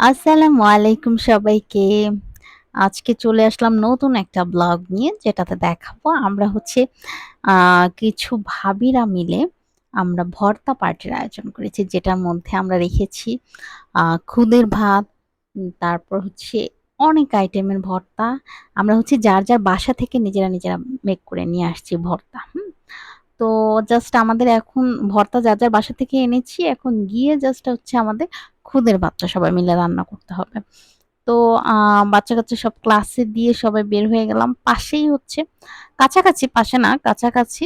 আসসালামু আলাইকুম সবাইকে। আজকে চলে আসলাম নতুন একটা ব্লগ নিয়ে যেটাতে দেখাবো আমরা হচ্ছে আ কিছু ভাবিরা মিলে আমরা ভর্তা পার্টির আয়োজন করেছি। যেটার মধ্যে আমরা রেখেছি আ খুদের ভাত, তারপর হচ্ছে অনেক আইটেমের ভর্তা। আমরা হচ্ছে যার বাসা থেকে নিজেরা মেক করে নিয়ে আসছি ভর্তা। তো জাস্ট আমাদের এখন ভর্তা যার বাসা থেকে এনেছি। এখন গিয়ে জাস্ট হচ্ছে আমাদের খুদের ভাতটা সবাই মিলে রান্না করতে হবে। তো আ বাচ্চা-কাচ্চা সব ক্লাসে দিয়ে সবাই বের হয়ে গেলাম। পাশেই হচ্ছে কাছাকাছি, পাশে না কাছাকাছি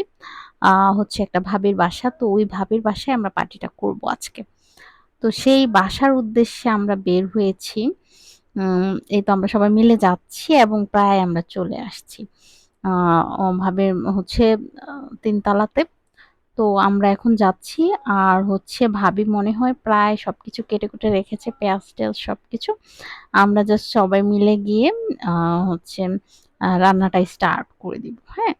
আ হচ্ছে একটা ভাবির বাসা। তো ওই ভাবির বাসায় আমরা পার্টিটা করব আজকে। তো সেই বাসার উদ্দেশ্যে আমরা বের হয়েছি। এই তো আমরা সবাই মিলে যাচ্ছি এবং প্রায় আমরা চলে আসছি। আ ভাবির হচ্ছে ৩ তালাতে। তো আমরা এখন যাচ্ছি। আর হচ্ছে ভাবি মনে হয় প্রায় সবকিছু কেটে-কুটে রেখেছে পেঁয়াজ-টেয়াজ সবকিছু। আমরা জাস্ট সবাই মিলে গিয়ে আ হচ্ছে রান্নাটা স্টার্ট করে দিব। হ্যাঁ?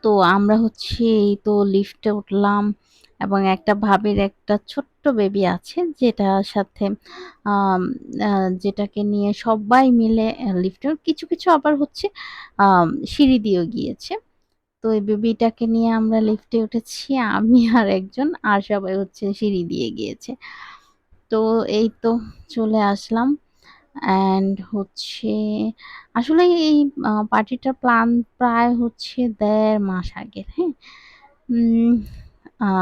তো আমরা হচ্ছে এই তো লিফটে উঠলাম এবং একটা ভাবির একটা ছোট্ট বেবি আছে যেটার সাথে আম আ যেটাকে নিয়ে সবাই মিলে লিফটে কিছু আবার হচ্ছে সিঁড়ি দিয়েও গিয়েছে। তো এই বেবিটাকে নিয়ে আমরা লিফটে উঠেছি আমি আর একজন আর সবাই হচ্ছে সিঁড়ি দিয়ে গিয়েছে। তো এই তো চলে আসলাম। অ্যান্ড হচ্ছে আসলে এই পার্টিটার প্ল্যান প্রায় হচ্ছে ১.৫ মাস আগের, হ্যাঁ? উম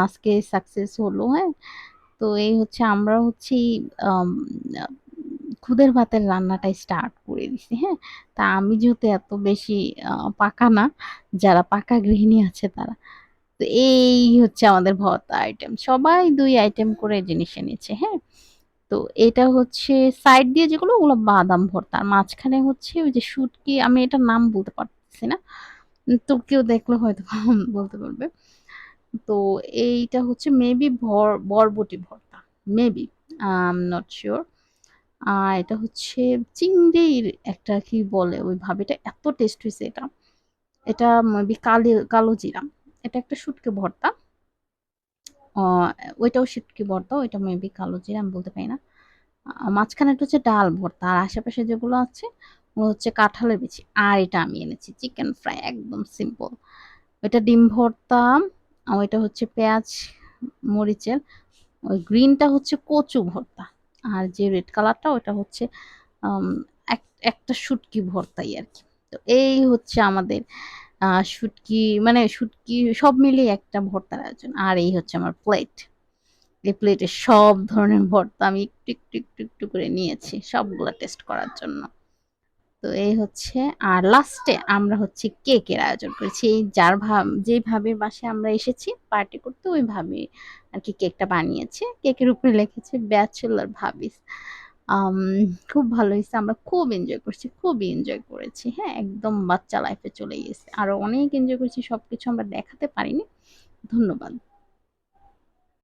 আজকে সাকসেস হলো, হ্যাঁ? তো এই হচ্ছে আমরা হচ্ছে আম আ খুদের ভাতের রান্নাটা স্টার্ট করে দিছি, হ্যাঁ? তা আমি যেহেতু এত বেশি আ পাকা না, যারা পাকা গৃহিণী আছে তারা। তো এই হচ্ছে আমাদের ভর্তা আইটেম। সবাই ২ আইটেম করে জিনিস এনেছে, হ্যাঁ? তো এটা হচ্ছে সাইড দিয়ে যেগুলো ওগুলো বাদাম ভর্তা। আর মাঝখানে হচ্ছে ওই যে শুটকি আমি এটার নাম বলতে পারতেছি না। তো কেউ দেখলে হয়তো বলতে পারবে। তো এইটা হচ্ছে মেবি বরবটি ভর্তা। Maybe I am not sure. এটা হচ্ছে চিংড়ির একটা কি বলে ওইভাবে এটা এত টেস্ট হইছে এটা। এটা মেবি কালো জিরা। এটা একটা শুটকি ভর্তা। অ ওইটাও শুটকি ভর্তা, ওইটা মেবি কালো জিরা আমি বলতে পারি না। মাঝখানেরটা হচ্ছে ডাল ভর্তা। আর আশেপাশে যেগুলো আছে ওগুলো হচ্ছে কাঁঠালের বিচি। আর এটা আমি এনেছি চিকেন ফ্রাই একদম সিম্পল। ওইটা ডিম ভর্তা, ওইটা হচ্ছে পেঁয়াজ মরিচের, ওই গ্রিনটা হচ্ছে কচু ভর্তা। আর যে রেড কালারটা ওটা হচ্ছে আম এক একটা শুটকি ভর্তাই আরকি। তো এই হচ্ছে আমাদের শুটকি মানে শুটকি সব মিলিয়ে একটা ভর্তার আয়োজন। আর এই হচ্ছে আমার প্লেট। এই প্লেটে সব ধরনের ভর্তা আমি একটু করে নিয়েছি সবগুলা টেস্ট করার জন্য। তো এই হচ্ছে আর লাস্টে আমরা হচ্ছে কেকের আয়োজন করেছি। এই যেই ভাবির বাসায় আমরা এসেছি পার্টি করতে ওই ভাবি আরকি কেকটা বানিয়েছে। কেকের উপরে লিখেছে ব্যাচেলর ভাবিস। আম খুব ভালো হইছে। আমরা খুব এনজয় করছি। খুবই এনজয় করেছি। হ্যাঁ? একদম বাচ্চা লাইফে চলে গেছে। আরো অনেক এনজয় করেছি। সবকিছু আমরা দেখাতে পারিনি। ধন্যবাদ।